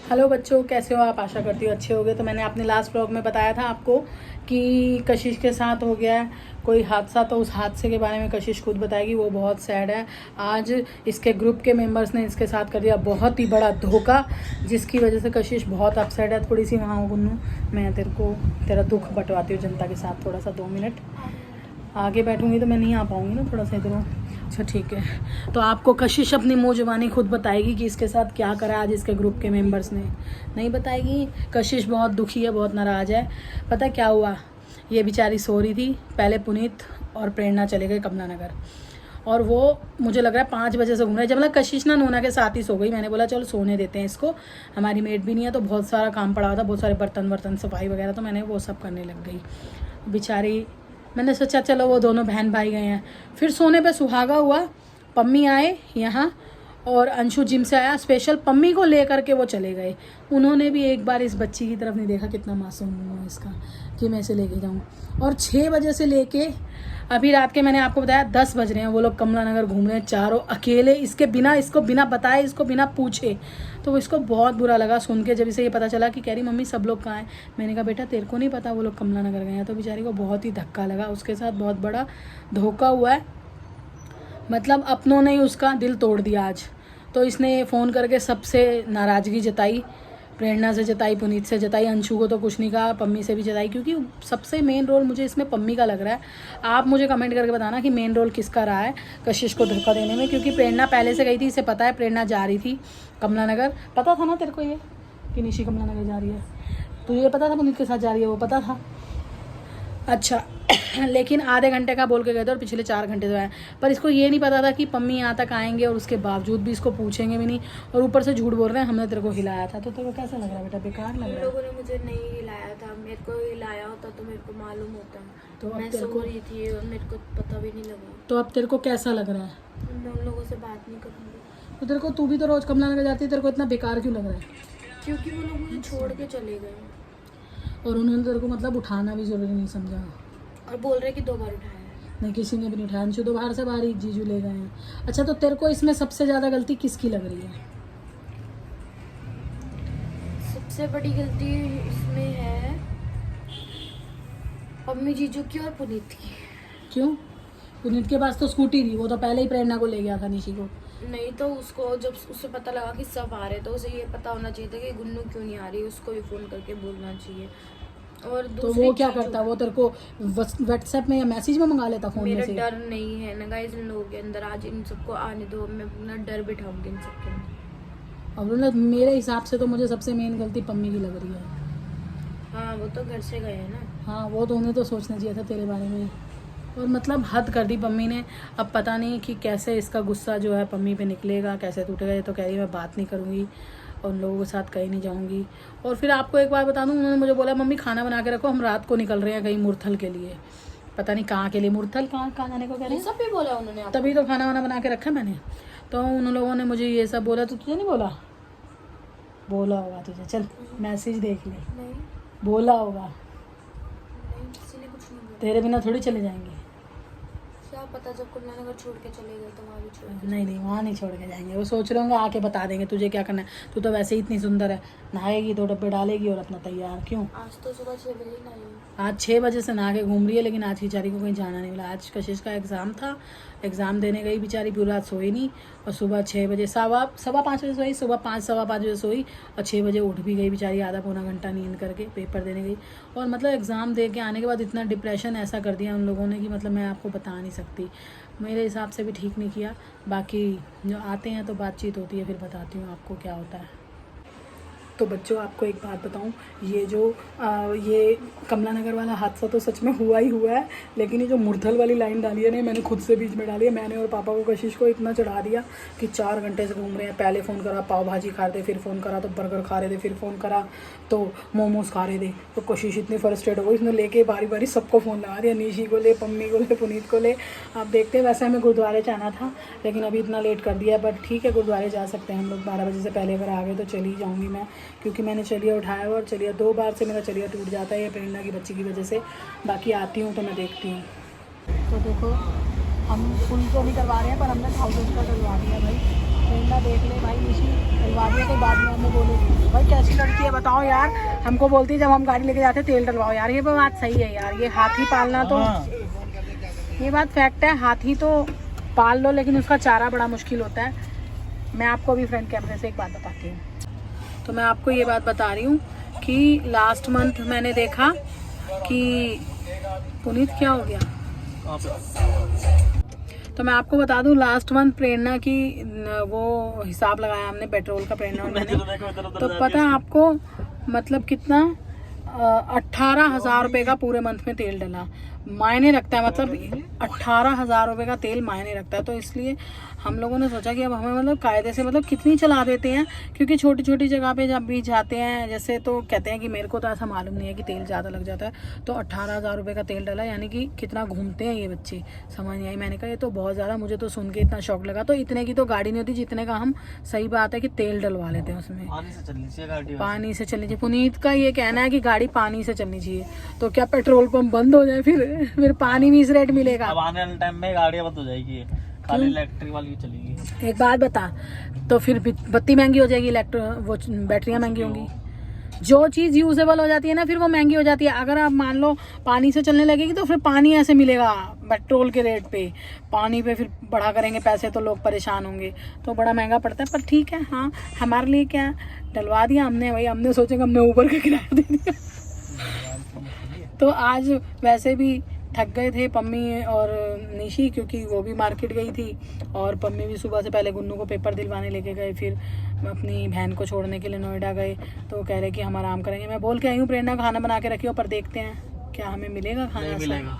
Hello बच्चों, कैसे हो आप? आशा करती हूँ अच्छे होगे। तो मैंने अपने लास्ट व्लॉग में बताया था आपको कि कशिश के साथ हो गया है कोई हादसा। तो उस हादसे के बारे में कशिश खुद बताएगी। वो बहुत सैड है। आज इसके ग्रुप के मेंबर्स ने इसके साथ कर दिया बहुत ही बड़ा धोखा, जिसकी वजह से कशिश बहुत अपसेट है। थोड़ी सी वहाँ गुन्नू, मैं तेरा दुख बंटवाती हूँ जनता के साथ। थोड़ा सा 2 मिनट आगे बैठूंगी तो मैं नहीं आ पाऊंगी ना, थोड़ा सा इधर। अच्छा ठीक है। तो आपको कशिश अपनी मुँह जुबानी खुद बताएगी कि इसके साथ क्या करा आज इसके ग्रुप के मेंबर्स ने। नहीं बताएगी। कशिश बहुत दुखी है, बहुत नाराज़ है। पता है क्या हुआ? ये बेचारी सो रही थी। पहले पुनीत और प्रेरणा चले गए कमला नगर, और वो मुझे लग रहा है 5 बजे से घूम रहे हैं। जब मतलब कशिश ना नोना के साथ ही सो गई। मैंने बोला चलो सोने देते हैं इसको, हमारी मेड भी नहीं है। तो बहुत सारा काम पड़ा हुआ था, बहुत सारे बर्तन सफाई वगैरह, तो मैंने वो सब करने लग गई। बेचारी, मैंने सोचा चलो वो दोनों बहन भाई गए हैं। फिर सोने पे सुहागा हुआ। पम्मी आए यहाँ और अंशु जिम से आया, स्पेशल पम्मी को लेकर के वो चले गए। उन्होंने भी एक बार इस बच्ची की तरफ नहीं देखा। कितना मासूम हुआ इसका कि मैं इसे लेके जाऊँ। और 6 बजे से लेके अभी रात के, मैंने आपको बताया 10 बज रहे हैं, वो लोग कमला नगर घूम रहे हैं चारों अकेले, इसके बिना, इसको बिना बताए, इसको बिना पूछे। तो इसको बहुत बुरा लगा सुन के, जब इसे ये पता चला कि कह रही मम्मी सब लोग कहाँ हैं। मैंने कहा बेटा तेरे को नहीं पता वो लोग कमला नगर गए हैं। तो बेचारी को बहुत ही धक्का लगा। उसके साथ बहुत बड़ा धोखा हुआ है। मतलब अपनों ने ही उसका दिल तोड़ दिया आज। तो इसने फ़ोन करके सबसे नाराज़गी जताई। प्रेरणा से जताई, पुनीत से जताई, अंशु को तो कुछ नहीं कहा, पम्मी से भी जताई। क्योंकि सबसे मेन रोल मुझे इसमें पम्मी का लग रहा है। आप मुझे कमेंट करके बताना कि मेन रोल किसका रहा है कशिश को धोखा देने में। क्योंकि प्रेरणा पहले से गई थी, इसे पता है प्रेरणा जा रही थी कमला नगर। पता था ना तेरे को ये कि निशी कमला नगर जा रही है? तुझे ये पता था पुनीत के साथ जा रही है? वो पता था। अच्छा लेकिन आधे घंटे का बोल के गए थे और पिछले 4 घंटे तो आए। पर इसको ये नहीं पता था कि पम्मी यहाँ तक आएंगे और उसके बावजूद भी इसको पूछेंगे भी नहीं, और ऊपर से झूठ बोल रहे हैं हमने तेरे को हिलाया था। तो तेरे को कैसा लग रहा है बेटा? बेकार लग रहा है? लोगों ने मुझे नहीं हिलाया था। मेरे को हिलाया होता तो मेरे को मालूम होता। तो मैं सो रही थी और मेरे को पता भी नहीं लगा। तो अब तेरे को कैसा लग रहा है? मैं उन लोगों से बात नहीं करूँगी। तो तेरे को, तू भी तो रोज कमला नगर जाती है, तेरे को इतना बेकार क्यों लग रहा है? क्योंकि वो लोग मुझे छोड़ के चले गए और उन्होंने तेरे को मतलब उठाना भी जरूरी नहीं समझा? और बोल रहे कि 2 बार उठाया है। नहीं, किसी ने भी नहीं उठाया। अंशु तो बाहर से बाहर ही, जीजू ले गए हैं। अच्छा, तो तेरे को इसमें सबसे ज़्यादा गलती किसकी लग रही है? सबसे बड़ी गलती इसमें है पम्मी जीजू की और पुनीत की। क्यों? पुनीत के पास तो स्कूटी थी, वो तो पहले ही प्रेरणा को ले गया था निशी को। नहीं तो उसको, जब उसे पता लगा कि सब आ रहे तो उसे ये पता होना चाहिए था कि गुन्नू क्यों नहीं आ रही। उसको भी फ़ोन करके बोलना चाहिए। और तो वो क्या करता? वो तेरे को व्हाट्सएप में या मैसेज में मंगा लेता फ़ोन में से? मेरा डर नहीं है ना गाइस इन लोगों के अंदर। आज इन सबको आने दो, मैं अपना डर बिठाऊंगी इन सबके अंदर। और मेरे हिसाब से तो मुझे सबसे मेन गलती पम्मी की लग रही है। हाँ वो तो घर से गए हैं ना। हाँ, वो तो उन्हें तो सोचना चाहिए था तेरे बारे में। और मतलब हद कर दी पम्मी ने। अब पता नहीं कि कैसे इसका गुस्सा जो है पम्मी पे निकलेगा, कैसे टूटेगा। ये तो कह रही मैं बात नहीं करूँगी और उन लोगों के साथ कहीं नहीं जाऊँगी। और फिर आपको एक बार बता दूँ, उन्होंने मुझे बोला मम्मी खाना बना के रखो, हम रात को निकल रहे हैं कहीं मुरथल के लिए। पता नहीं कहाँ के लिए, मुरथल कहाँ जाने को कह रहे हैं। सब भी बोला उन्होंने आपको? तभी तो खाना वाना बना के रखा मैंने। तो उन लोगों ने मुझे ये सब बोला। तो तुझे नहीं बोला? बोला होगा तुझे। चल मैसेज देख ले। नहीं बोला होगा। नहीं, किसी ने कुछ नहीं बोला। तेरे बिना थोड़ी चले जाएंगे। क्या पता, जब कमला नगर छोड़ के चले गए तो वहाँ भी छोड़ के। नहीं, वहाँ नहीं छोड़ के जाएंगे। वो सोच रहे होंगे आके बता देंगे तुझे क्या करना है। तू तो वैसे ही इतनी सुंदर है, नहाएगी 2 डब्बे डालेगी और अपना तैयार। क्यों? आज तो सुबह 6 बजे ना आई। आज 6 बजे से नहा के घूम रही है, लेकिन आज बेचारी को कहीं जाना नहीं मिला। आज कशिश का एग्ज़ाम था, एग्ज़ाम देने गई बेचारी, पूरी रात सोई नहीं। और सुबह 6 बजे, सवा 5 बजे सोई, सुबह 5 सवा 5 बजे सोई और 6 बजे उठ भी गई बेचारी, आधा पौना घंटा नींद करके पेपर देने गई। और मतलब एग्ज़ाम दे के आने के बाद इतना डिप्रेशन ऐसा कर दिया उन लोगों ने कि मतलब मैं आपको बता नहीं सकती। मेरे हिसाब से भी ठीक नहीं किया। बाकी जो आते हैं तो बातचीत होती है, फिर बताती हूँ आपको क्या होता है। तो बच्चों, आपको एक बात बताऊं, ये जो ये कमला नगर वाला हादसा तो सच में हुआ ही हुआ है, लेकिन ये जो मुरथल वाली लाइन डाली है ना, मैंने खुद से बीच में डाली है। मैंने और पापा को, कशिश को इतना चढ़ा दिया कि 4 घंटे से घूम रहे हैं। पहले फ़ोन करा पाव भाजी खा रहे थे, फिर फ़ोन करा तो बर्गर खा रहे थे, फिर फ़ोन करा तो मोमोज़ खा रहे थे। तो कशिश इतनी फ्रस्ट्रेट हो गई, इसने लेके बारी बारी सबको फ़ोन लगा दिया। निशी को ले, पम्मी को ले, पुनीत को ले। आप देखते हैं, वैसे हमें गुरुद्वारे जाना था लेकिन अभी इतना लेट कर दिया। बट ठीक है, गुरुद्वारे जा सकते हैं हम लोग 12 बजे से पहले। अगर आ गए तो चली जाऊँगी मैं, क्योंकि मैंने चलिया उठाया हुआ और चलिया 2 बार से मेरा चलिया टूट जाता है ये प्रेरणा की बच्ची की वजह से। बाकी आती हूँ तो मैं देखती हूँ। तो देखो, हम फुल तो नहीं करवा रहे हैं पर हमने 1000 का करवा दिया भाई। तो प्रेरणा देख ले भाई, निशी डलवादियों के बाद में हमें बोले भाई कैसी लड़की है बताओ यार। हमको बोलती है जब हम गाड़ी लेके जाते तेल डलवाओ यार। ये बात सही है यार, ये हाथी पालना तो ये बात फैक्ट है, हाथी तो पाल लो लेकिन उसका चारा बड़ा मुश्किल होता है। मैं आपको अभी फ्रंट कैमरे से एक बात बताती हूँ। तो मैं आपको ये बात बता रही हूँ कि लास्ट मंथ मैंने देखा कि पुनीत क्या हो गया, तो मैं आपको बता दूं लास्ट मंथ प्रेरणा की वो हिसाब लगाया हमने पेट्रोल का, प्रेरणा और मैंने। तो पता है आपको मतलब कितना 18,000 रुपये का पूरे मंथ में तेल डला। मायने रखता है, मतलब 18,000 रुपये का तेल मायने रखता है। तो इसलिए हम लोगों ने सोचा कि अब हमें मतलब कायदे से मतलब कितनी चला देते हैं, क्योंकि छोटी छोटी जगह पे जब भी जाते हैं जैसे तो कहते हैं कि मेरे को तो ऐसा मालूम नहीं है कि तेल ज़्यादा लग जाता है। तो 18,000 रुपये का तेल डला, यानी कि कितना घूमते हैं ये बच्चे, समझ नहीं आई। मैंने कहा ये तो बहुत ज़्यादा, मुझे तो सुन के इतना शौक लगा। तो इतने की तो गाड़ी नहीं होती जितने का हम, सही बात है कि तेल डलवा लेते हैं उसमें। पानी से चलनी चाहिए गाड़ी, पानी से चलनी चाहिए। पुनीत का ये कहना है कि गाड़ी पानी से चलनी चाहिए। तो क्या पेट्रोल पंप बंद हो जाए फिर पानी भी इस रेट मिलेगा? अब आने वाले टाइम में गाड़ियाँ बंद हो जाएगी, खाली इलेक्ट्रिक वाली चलेगी। एक बात बता, तो फिर बत्ती महंगी हो जाएगी, वो बैटरियाँ महंगी होंगी। जो चीज़ यूजेबल हो जाती है ना फिर वो महंगी हो जाती है। अगर आप मान लो पानी से चलने लगेगी तो फिर पानी ऐसे मिलेगा पेट्रोल के रेट पे, पानी पे फिर बढ़ा करेंगे पैसे तो लोग परेशान होंगे, तो बड़ा महंगा पड़ता है। पर ठीक है, हाँ हमारे लिए क्या डलवा दिया हमने भाई, हमने सोचेंगे हमने ऊबर का किराया दे दिया। तो आज वैसे भी थक गए थे पम्मी और निशी, क्योंकि वो भी मार्केट गई थी और पम्मी भी सुबह से पहले गुन्नू को पेपर दिलवाने लेके गए, फिर अपनी बहन को छोड़ने के लिए नोएडा गए। तो कह रहे कि हम आराम करेंगे। मैं बोल के आई हूँ प्रेरणा खाना बना के रखियो, पर देखते हैं क्या हमें मिलेगा खाना। नहीं मिलेगा।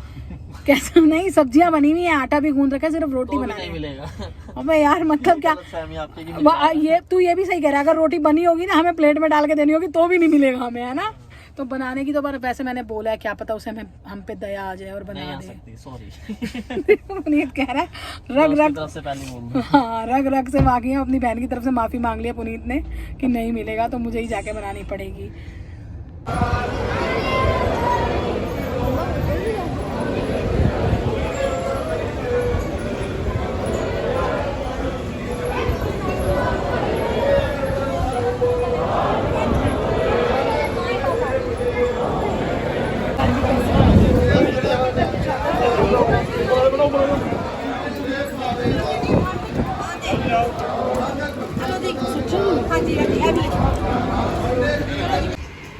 कैसा नहीं, सब्जियां बनी हुई है, आटा भी गूंद रखा है, सिर्फ रोटी बना नहीं मिलेगा। अबे यार मतलब क्या, ये तू ये भी सही कह रहा है, अगर रोटी बनी होगी ना हमें प्लेट में डाल के देनी होगी तो भी नहीं मिलेगा हमें, है ना। तो बनाने की तो पर वैसे मैंने बोला है, क्या पता उसे हम पे दया आ जाए और बना दे। सॉरी पुनीत कह रहा है रग रग से पहले बोल, हाँ रग रग से मांगी है, अपनी बहन की तरफ से माफ़ी मांग लिया पुनीत ने कि नहीं मिलेगा तो मुझे ही जाके बनानी पड़ेगी।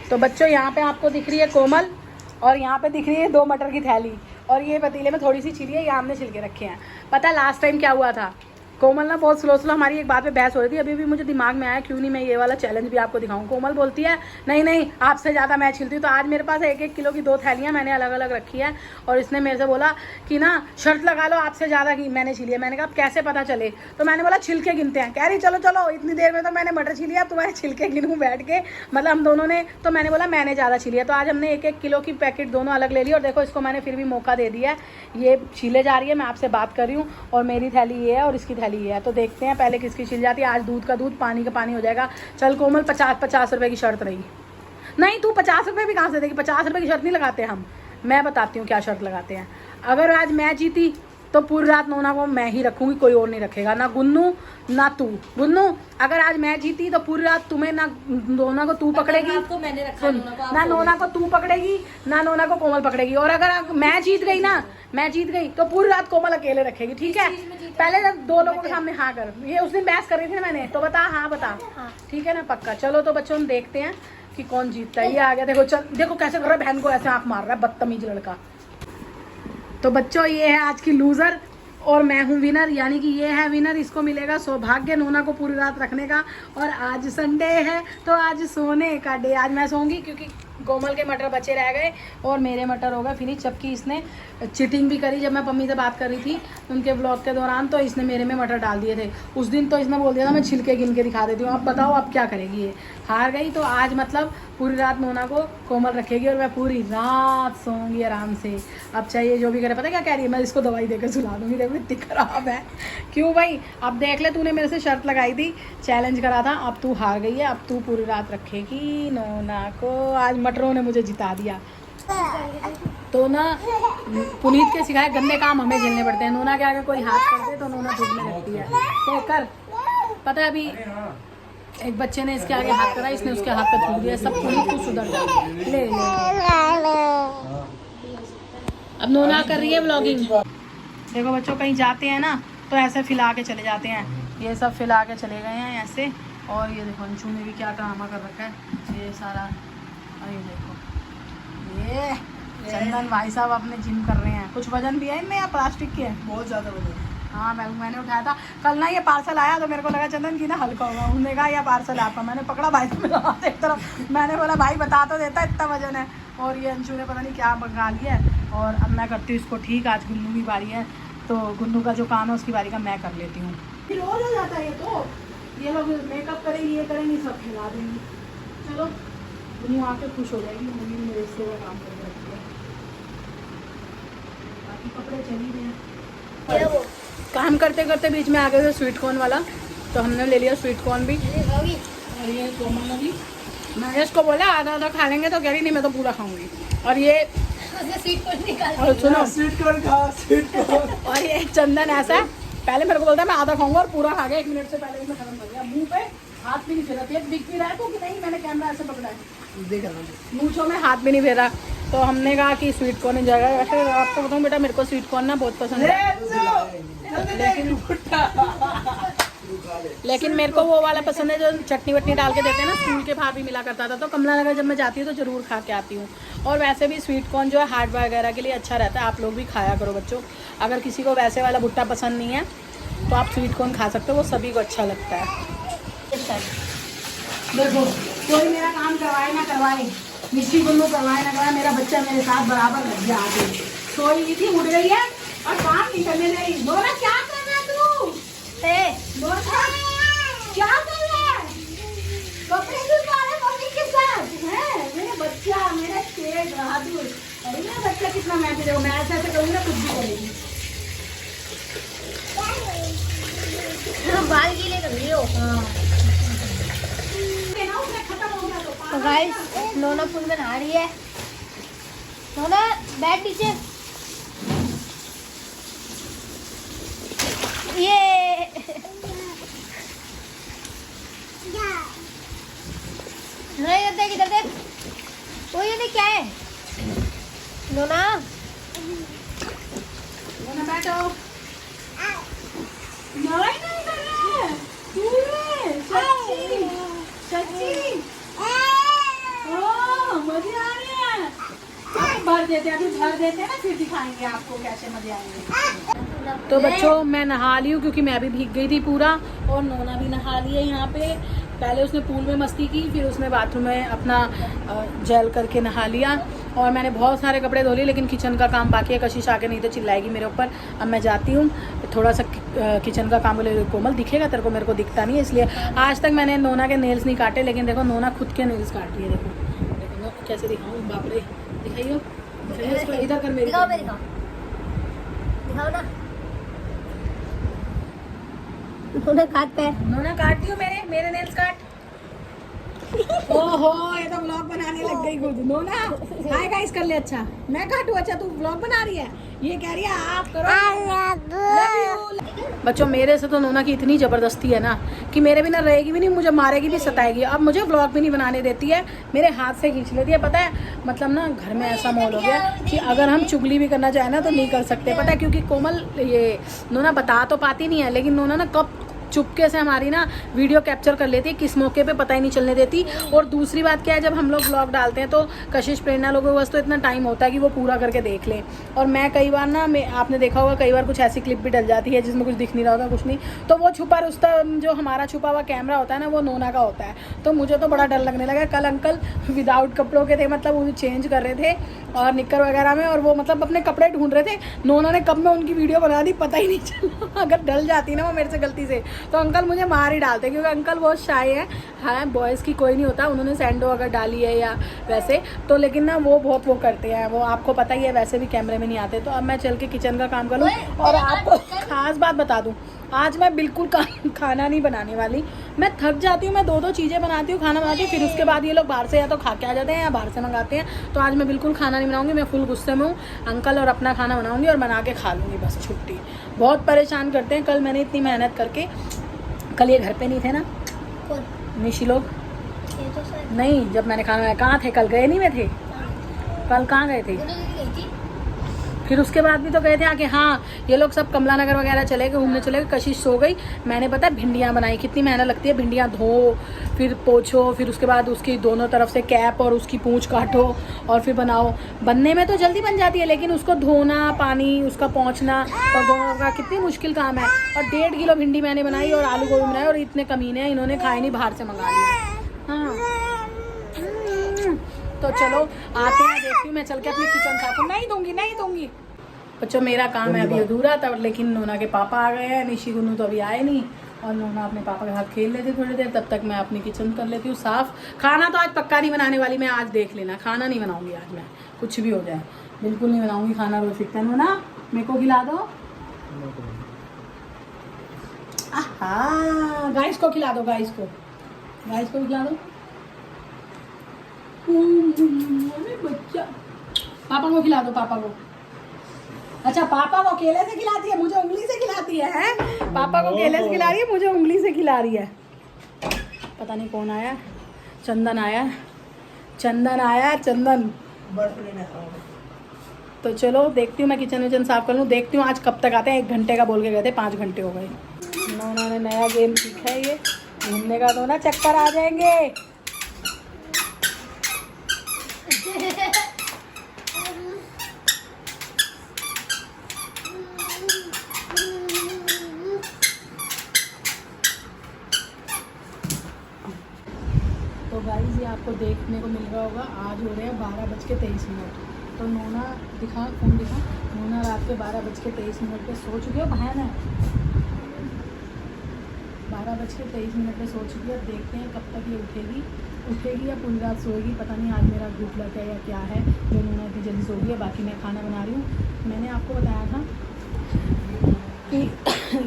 तो बच्चों यहाँ पे आपको दिख रही है कोमल और यहाँ पे दिख रही है 2 मटर की थैली, और ये पतीले में थोड़ी सी छिली है, ये हमने छिलके रखे हैं। पता है लास्ट टाइम क्या हुआ था, कोमल ना बहुत स्लो हमारी एक बात पे बहस हो रही थी, अभी भी मुझे दिमाग में आया क्यों नहीं मैं ये वाला चैलेंज भी आपको दिखाऊं। कोमल बोलती है नहीं आपसे ज़्यादा मैं छिलती हूँ। तो आज मेरे पास 1-1 किलो की 2 थैलियाँ मैंने अलग अलग रखी है, और इसने मेरे से बोला कि ना शर्त लगा लो आपसे ज़्यादा की मैंने छिली है। मैंने कहा कैसे पता चले, तो मैंने बोला छिलके गिनते हैं। कह रही चलो इतनी देर में तो मैंने मटर छिली, अब तुम्हारे छिलके गिनूँ बैठ के, मतलब हम दोनों ने। तो मैंने बोला मैंने ज़्यादा छिली है, तो आज हमने 1-1 किलो की पैकेट दोनों अलग ले ली। और देखो इसको मैंने फिर भी मौका दे दिया है, ये छीले जा रही है, मैं आपसे बात कर रही हूँ, और मेरी थैली ये है और इसकी थैली ये है। तो देखते हैं पहले किसकी छिल जाती है। आज दूध का दूध पानी का पानी हो जाएगा। चल कोमल 50 रुपए की शर्त रही। नहीं तू 50 रुपए भी कहाँ से देगी, 50 रुपए की शर्त नहीं लगाते हम। मैं बताती हूँ क्या शर्त लगाते हैं। अगर आज मैं जीती तो पूरी रात नोना को मैं ही रखूंगी, कोई और नहीं रखेगा, ना गुन्नू ना तू। गुन्नू अगर आज मैं जीती तो पूरी रात तुम्हें ना नोना को तू पकड़ेगी, तो मैंने रखा ना नोना को तू पकड़ेगी, ना नोना को कोमल पकड़ेगी। और अगर मैं जीत गई ना, मैं जीत गई तो पूरी रात कोमल अकेले रखेगी, ठीक है। पहले 2 लोगों के सामने हाँ कर, ये उस दिन बहस कर रही थी ना मैंने, तो बता हाँ बता, ठीक है ना पक्का। चलो तो बच्चों हम देखते हैं कि कौन जीतता है। ये आ गया, देखो चल देखो कैसे कर रहा है, बहन को ऐसे आंख मार रहा है, बदतमीज लड़का। तो बच्चों ये है आज की लूजर और मैं हूँ विनर, यानी कि ये है विनर, इसको मिलेगा सौभाग्य नोना को पूरी रात रखने का। और आज संडे है तो आज सोने का डे, आज मैं सोऊंगी क्योंकि कोमल के मटर बचे रह गए और मेरे मटर हो गए फिनिश। जबकि इसने चीटिंग भी करी, जब मैं पम्मी से बात कर रही थी उनके ब्लॉग के दौरान, तो इसने मेरे में मटर डाल दिए थे। उस दिन तो इसने बोल दिया था मैं छिलके गिन के दिखा देती हूँ। अब बताओ अब क्या करेगी, ये हार गई। तो आज मतलब पूरी रात नोना को कोमल रखेगी और मैं पूरी रात सोऊंगी आराम से। अब चाहिए जो भी करे, पता क्या कह रही है, मैं इसको दवाई देकर सुला दूंगी, देखो इतनी खराब है। क्यों भाई, अब देख ले, तूने मेरे से शर्त लगाई थी, चैलेंज करा था, अब तू हार गई है, अब तू पूरी रात रखेगी नोना को। आज मटरों ने मुझे जिता दिया। तो ना पुनीत के सिखाए गंदे काम हमें झेलने पड़ते हैं। नोना के आगे कोई हाथ कर दे तो नोना धूप में लगती है। तो कर पता है अभी एक बच्चे ने इसके आगे हाथ करा, इसने उसके हाथ पे थूक दिया, सब पुलिस को सुधर जाए। ले अब नोना कर रही है व्लॉगिंग। देखो बच्चों, कहीं जाते हैं ना तो ऐसे फैला के चले जाते हैं, ये सब फैला के चले गए हैं ऐसे। और ये देखो अंशु ने भी क्या ड्रामा कर रखा है, ये सारा। और ये देखो ये चंदन भाई साहब अपने जिम कर रहे हैं। कुछ वजन भी है इनमें या प्लास्टिक के है? बहुत ज़्यादा वजन। हाँ मैंने उठाया था कल ना, ये पार्सल आया तो मेरे को लगा चंदन की ना हल्का होगा, उन्होंने कहा यह पार्सल आपका। मैंने पकड़ा भाई को मेरा हाथ एक तरफ, मैंने बोला भाई बता तो देता इतना वजन है। और ये अंशु ने पता नहीं क्या मंगा लिया है। और अब मैं करती हूँ इसको ठीक। आज गुन्नू की बारी है तो गुन्नू का जो काम है उसकी बारी का मैं कर लेती हूँ। फिर रोज हो जाता है ये तो, ये लोग मेकअप करेंगे, ये करेंगे, सब खिला देंगे। चलो गुन्नू आके खुश हो जाएगी, मम्मी ने मेरे से काम कर रखी है। बाकी कपड़े चली गए। काम करते करते बीच में आ गए थे स्वीट कॉर्न वाला, तो हमने ले लिया स्वीट कॉर्न भी। और ये कोमल ने भी, मैंने इसको बोला आधा आधा खा लेंगे तो कह रही नहीं मैं तो पूरा खाऊंगी। और ये स्वीट कॉर्न निकाल, और सुनो स्वीट कॉर्न खा, स्वीट कॉर्न। और ये चंदन ऐसा है, पहले मेरे को बोलता है मैं आधा खाऊंगा और पूरा खा गया, 1 मिनट से पहले ही मैं खत्म कर दिया। मुंह पे हाथ भी नहीं फेरा, पेट दिख भी रहा है तो कि नहीं, मैंने कैमरा ऐसे पकड़ा है, देख रहा मूंछों में हाथ भी नहीं फेरा। तो हमने कहा कि स्वीट कॉर्न जाएगा। वैसे आपको बताऊँ बेटा, मेरे को स्वीट कॉर्न ना बहुत पसंद है, लेकिन मेरे को वो वाला पसंद है जो चटनी वटनी डाल के देते हैं ना, स्कूल के बाहर भी मिला करता था। तो कमला नगर जब मैं जाती हूँ तो ज़रूर खा के आती हूँ। और वैसे भी स्वीट कॉर्न जो है हार्ट वगैरह के लिए अच्छा रहता है, आप लोग भी खाया करो बच्चों। अगर किसी को वैसे वाला भुट्टा पसंद नहीं है तो आप स्वीट कॉर्न खा सकते हो, वो सभी को अच्छा लगता है। देखो कोई मेरा काम करवाए ना करवाए, मिस्टी गुल्लू करवाए ना करवाए, मेरा बच्चा मेरे साथ बराबर लग गया। आगे सोई थी, उठ गई है और काम निकलने नहीं। बोला क्या कर रहा तू? क्या कर रहा है? कपड़े धुलवा रहे मम्मी के साथ है? मेरा बच्चा, मेरा शेर बहादुर। अरे मेरा बच्चा कितना मैं देखो, मैं ऐसे ऐसे करूँगी ना कुछ भी करेगी। बाल गीले कर लियो। तो गाइस नोना फूल बना रही है। नोना बैठ नीचे। ये इधर देख, इधर देख। वो ये देख क्या है? नोना बैठो। नहीं कर रहा है सच्ची सच्ची। मजे आ रहे हैं। भर देते हैं, अभी भर देते हैं ना, फिर दिखाएंगे आपको कैसे मजे आएंगे। तो बच्चों मैं नहा ली हूँ क्योंकि मैं भी भीग गई थी पूरा, और नोना भी नहा ली है यहाँ पे। पहले उसने पूल में मस्ती की, फिर उसने बाथरूम में अपना जेल करके नहा लिया। और मैंने बहुत सारे कपड़े धो लिए, लेकिन किचन का काम बाकी है। कशिश आके नहीं तो चिल्लाएगी मेरे ऊपर। अब मैं जाती हूँ थोड़ा सा किचन का काम। बोले कोमल दिखेगा तेरे को? मेरे को दिखता नहीं है, इसलिए आज तक मैंने नोना के नेल्स नहीं काटे। लेकिन देखो नोना खुद के नेल्स काट रही है। देखो कैसे दिखाऊँ, बाप रे। दिखाइए इसको, इधर कर मेरी। दिखाओ ना। नोना काटती हूँ, मेरे नेल्स काट। ओहो ये तो व्लॉग बनाने लग गई खुद। नोना हाय गाइस कर ले। अच्छा मैं काटू? अच्छा तू व्लॉग बना रही है, ये कह रही है आप करो। बच्चों मेरे से तो नोना की इतनी ज़बरदस्ती है ना कि मेरे बिना रहेगी भी नहीं, मुझे मारेगी भी, सताएगी। अब मुझे व्लॉग भी नहीं बनाने देती है, मेरे हाथ से खींच लेती है। पता है मतलब ना घर में ऐसा माहौल हो गया कि अगर हम चुगली भी करना चाहें ना तो नहीं कर सकते। पता है क्योंकि कोमल ये नोना बता तो पाती नहीं है, लेकिन नोना ना कब चुपके से हमारी ना वीडियो कैप्चर कर लेती है, किस मौके पे पता ही नहीं चलने देती। और दूसरी बात क्या है, जब हम लोग व्लॉग डालते हैं तो कशिश प्रेरणा लोगों के पास तो इतना टाइम होता है कि वो पूरा करके देख लें। और मैं कई बार ना, आपने देखा होगा कई बार कुछ ऐसी क्लिप भी डल जाती है जिसमें कुछ दिख नहीं रहा होता, कुछ नहीं, तो वो छुपा रुस्तम जो हमारा छुपा हुआ कैमरा होता है ना, वो नोना का होता है। तो मुझे तो बड़ा डर लगने लगा। कल अंकल विदाउट कपड़ों के थे, मतलब वो चेंज कर रहे थे और निक्कर वगैरह में, और वो मतलब अपने कपड़े ढूंढ रहे थे। नोना ने कब मैं उनकी वीडियो बना दी पता ही नहीं चला। अगर डल जाती ना वो मेरे से गलती से, तो अंकल मुझे मार ही डालते, क्योंकि अंकल बहुत शाय है। हाँ बॉयज़ की कोई नहीं होता, उन्होंने सैंडो अगर डाली है या वैसे तो, लेकिन ना वो बहुत वो करते हैं, वो आपको पता ही है, वैसे भी कैमरे में नहीं आते। तो अब मैं चल के किचन का काम करूँ। और आपको खास बात बता दूँ, आज मैं बिल्कुल खाना नहीं बनाने वाली। मैं थक जाती हूँ, मैं 2-2 चीज़ें बनाती हूँ, खाना बनाती हूँ, फिर उसके बाद ये लोग बाहर से या तो खा के आ जाते हैं या बाहर से मंगाते हैं। तो आज मैं बिल्कुल खाना नहीं बनाऊँगी, मैं फुल गुस्से में हूँ। अंकल और अपना खाना बनाऊँगी और बना के खा लूँगी, बस छुट्टी। बहुत परेशान करते हैं। कल मैंने इतनी मेहनत करके कल ये घर पे नहीं थे ना कौन? निशी लोग? ये तो सर नहीं, जब मैंने खाना खाया कहाँ थे? कल गए नहीं में थे? कल कहाँ गए थे? उन्होंने गई थी। फिर उसके बाद भी तो गए थे आके। हाँ, ये लोग सब कमला नगर वगैरह चले गए, घूमने चले गए। कशिश सो गई। मैंने पता भिंडियाँ बनाई। कितनी मेहनत लगती है, भिंडियाँ धो, फिर पोछो, फिर उसके बाद उसकी दोनों तरफ से कैप और उसकी पूंछ काटो और फिर बनाओ। बनने में तो जल्दी बन जाती है, लेकिन उसको धोना, पानी उसका पहुँचना और दोनों का कितनी मुश्किल काम है। और 1.5 किलो भिंडी मैंने बनाई और आलू गोभी बनाई, और इतने कमीने हैं, इन्होंने खाए नहीं, बाहर से मंगा लिया। हाँ, तो चलो आते हैं, देखती हूँ मैं चल के अपनी किचन साफ। नहीं दूंगी। बच्चों, मेरा काम है अभी अधूरा था, लेकिन नोना के पापा आ गए हैं। निशी गुन्नू तो अभी आए नहीं, और नोना अपने पापा के साथ खेल लेते थोड़ी देर। तब तक मैं अपनी किचन कर लेती हूँ साफ। खाना तो आज पक्का नहीं बनाने वाली मैं, आज देख लेना। खाना नहीं बनाऊंगी आज मैं, कुछ भी हो जाए, बिल्कुल नहीं बनाऊंगी खाना। रोज फिक्ता है ना, मेरे को खिला दो। हाँ, गाइस को खिला दो, गाइस को खिला दो। अरे बच्चा, पापा को खिला दो, पापा को। अच्छा, पापा को केले से खिलाती है, मुझे उंगली से खिलाती है, हैं? पापा को केले से खिला रही है, मुझे उंगली से खिला रही है। पता नहीं कौन आया। चंदन आया। तो चलो देखती हूँ, मैं किचन साफ कर लूँ। देखती हूँ आज कब तक आते हैं। 1 घंटे का बोल के गए थे, 5 घंटे हो गए। उन्होंने नया गेम सीखा है, ये घूमने का। तो ना चक्कर आ जाएंगे। तो गाइस, ये आपको देखने को मिल रहा होगा, आज हो रहे हैं 12:23। तो नोना फोन दिखा। नोना रात के 12:23 पे सो चुकी है। बहन है 12:23 पे सो चुकी है। अब देखते हैं कब तक ये उठेगी या पूरी रात सोएगी, पता नहीं। आज मेरा ग्रुप लग है या क्या है, जो नोना इतनी जल्दी सो गई है। बाकी मैं खाना बना रही हूँ। मैंने आपको बताया था कि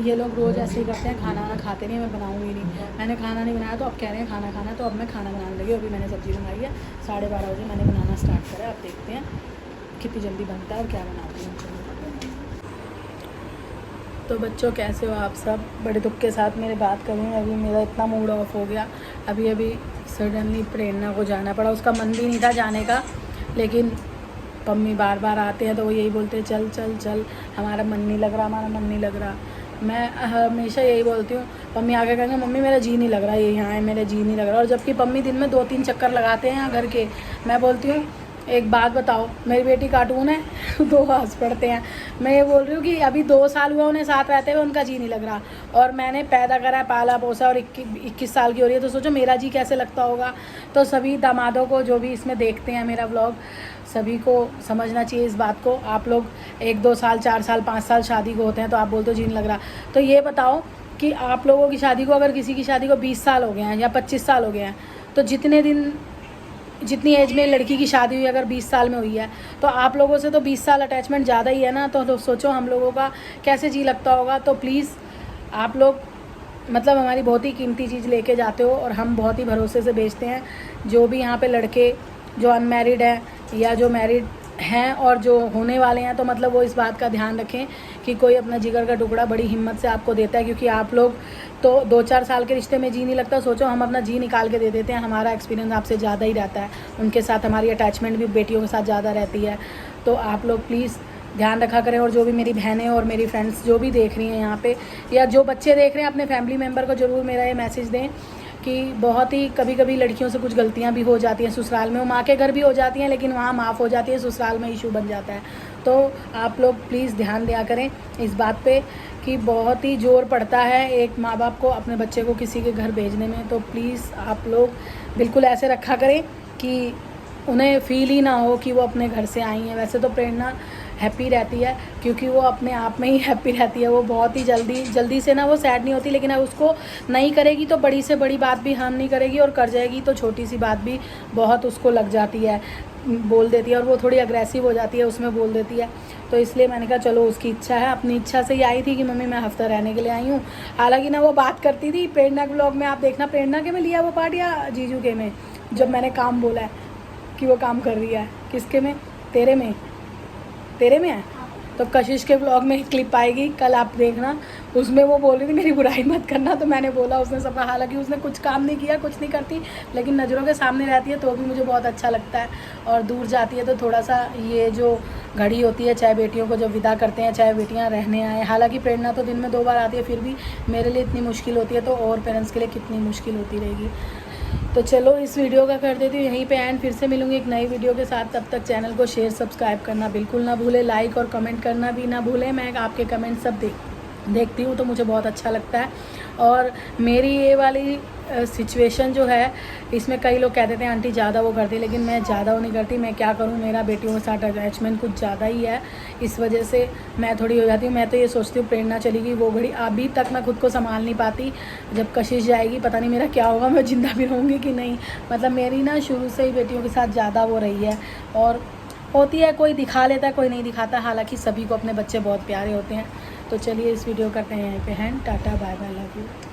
ये लोग रोज़ ऐसे ही करते हैं, खाना खाते नहीं, मैं बनाऊँगी नहीं। मैंने खाना नहीं बनाया, तो अब कह रहे हैं खाना खाना, तो अब मैं खाना बनाने लगी। अभी मैंने सब्ज़ी बनाई है, 12:30 बजे मैंने बनाना स्टार्ट करा है। अब देखते हैं कितनी जल्दी बनता है और क्या बनाती हूँ। तो बच्चों, कैसे हो आप सब? बड़े दुख के साथ मेरे बात कर रही हूँ। अभी मेरा इतना मूड ऑफ हो गया। अभी सडनली प्रेरणा को जाना पड़ा। उसका मन भी नहीं था जाने का, लेकिन पम्मी बार बार आते हैं तो वो यही बोलते हैं, चल चल चल, हमारा मन नहीं लग रहा। मैं हमेशा यही बोलती हूँ। पम्मी आगे कहेंगे, मम्मी मेरा जी नहीं लग रहा, ये यहाँ है, मेरा जी नहीं लग रहा। और जबकि पम्मी दिन में 2-3 चक्कर लगाते हैं यहाँ घर के। मैं बोलती हूँ, एक बात बताओ, मेरी बेटी कार्टून है 2 हंस पड़ते हैं। मैं ये बोल रही हूँ कि अभी 2 साल हुआ उन्हें साथ रहते हुए, उनका जी नहीं लग रहा। और मैंने पैदा करा, पाला पोसा, और 21 साल की हो रही है, तो सोचो मेरा जी कैसे लगता होगा। तो सभी दामादों को, जो भी इसमें देखते हैं मेरा व्लॉग, सभी को समझना चाहिए इस बात को। आप लोग 1-2 साल, 4 साल, 5 साल शादी को होते हैं, तो आप बोलते हो जी नहीं लग रहा। तो ये बताओ कि आप लोगों की शादी को, अगर किसी की शादी को 20 साल हो गए हैं या 25 साल हो गए हैं, तो जितनी एज में लड़की की शादी हुई, अगर 20 साल में हुई है, तो आप लोगों से तो 20 साल अटैचमेंट ज़्यादा ही है ना। तो सोचो हम लोगों का कैसे जी लगता होगा। तो प्लीज़ आप लोग मतलब हमारी बहुत ही कीमती चीज़ लेके जाते हो, और हम बहुत ही भरोसे से बेचते हैं। जो भी यहाँ पे लड़के जो अनमैरिड हैं या जो मैरिड हैं और जो होने वाले हैं, तो मतलब वो इस बात का ध्यान रखें कि कोई अपना जिगर का टुकड़ा बड़ी हिम्मत से आपको देता है। क्योंकि आप लोग तो 2-4 साल के रिश्ते में जी नहीं लगता, सोचो हम अपना जी निकाल के दे देते हैं। हमारा एक्सपीरियंस आपसे ज़्यादा ही रहता है, उनके साथ हमारी अटैचमेंट भी बेटियों के साथ ज़्यादा रहती है। तो आप लोग प्लीज़ ध्यान रखा करें। और जो भी मेरी बहनें और मेरी फ्रेंड्स जो भी देख रही हैं यहाँ पे, या जो बच्चे देख रहे हैं, अपने फैमिली मेम्बर को ज़रूर मेरा ये मैसेज दें कि बहुत ही कभी लड़कियों से कुछ गलतियाँ भी हो जाती हैं ससुराल में। वो माँ के घर भी हो जाती हैं, लेकिन वहाँ माफ़ हो जाती है, ससुराल में इशू बन जाता है। तो आप लोग प्लीज़ ध्यान दिया करें इस बात पे कि बहुत ही ज़ोर पड़ता है एक माँ बाप को अपने बच्चे को किसी के घर भेजने में। तो प्लीज़ आप लोग बिल्कुल ऐसे रखा करें कि उन्हें फील ही ना हो कि वो अपने घर से आई हैं। वैसे तो प्रेरणा हैप्पी रहती है, क्योंकि वो अपने आप में ही हैप्पी रहती है। वो बहुत ही जल्दी से ना वो सैड नहीं होती, लेकिन अब उसको नहीं करेगी तो बड़ी से बड़ी बात भी हार्म नहीं करेगी, और कर जाएगी तो छोटी सी बात भी बहुत उसको लग जाती है, बोल देती है। और वो थोड़ी अग्रेसिव हो जाती है, उसमें बोल देती है। तो इसलिए मैंने कहा चलो उसकी इच्छा है, अपनी इच्छा से ही आई थी कि मम्मी मैं हफ्ता रहने के लिए आई हूँ। हालांकि ना वो बात करती थी प्रेरणा के ब्लॉग में, आप देखना प्रेरणा के में लिया वो पार्ट या जीजू के में, जब मैंने काम बोला है कि वो काम कर रही है। किसके में? तेरे में है। तो कशिश के ब्लॉग में क्लिप आएगी कल, आप देखना। उसमें वो बोल रही थी मेरी बुराई मत करना, तो मैंने बोला, उसने सबका, हालांकि उसने कुछ काम नहीं किया, कुछ नहीं करती, लेकिन नज़रों के सामने रहती है तो भी मुझे बहुत अच्छा लगता है। और दूर जाती है तो थोड़ा सा ये जो घड़ी होती है, चाहे बेटियों को जब विदा करते हैं, चाहे बेटियां रहने आए, हालांकि प्रेरणा तो दिन में 2 बार आती है, फिर भी मेरे लिए इतनी मुश्किल होती है, तो और पेरेंट्स के लिए कितनी मुश्किल होती रहेगी। तो चलो इस वीडियो का कर देती हूँ यहीं पे एंड, फिर से मिलूंगी एक नई वीडियो के साथ। तब तक चैनल को शेयर सब्सक्राइब करना बिल्कुल ना भूले, लाइक और कमेंट करना भी ना भूलें। मैं आपके कमेंट सब देखती हूँ तो मुझे बहुत अच्छा लगता है। और मेरी ये वाली सिचुएशन जो है, इसमें कई लोग कहते थे आंटी ज़्यादा वो करती, लेकिन मैं ज़्यादा वो नहीं करती। मैं क्या करूँ, मेरा बेटियों के साथ अटैचमेंट कुछ ज़्यादा ही है, इस वजह से मैं थोड़ी हो जाती हूँ। मैं तो ये सोचती हूँ प्रेरणा चली गई, वो घड़ी अभी तक मैं खुद को संभाल नहीं पाती। जब कशिश जाएगी पता नहीं मेरा क्या होगा, मैं ज़िंदा भी रहूँगी कि नहीं। मतलब मेरी ना शुरू से ही बेटियों के साथ ज़्यादा वो रही है। और होती है, कोई दिखा लेता है, कोई नहीं दिखाता, हालांकि सभी को अपने बच्चे बहुत प्यारे होते हैं। तो चलिए इस वीडियो करते हैं यहीं पे end. Tata bye bye, love you.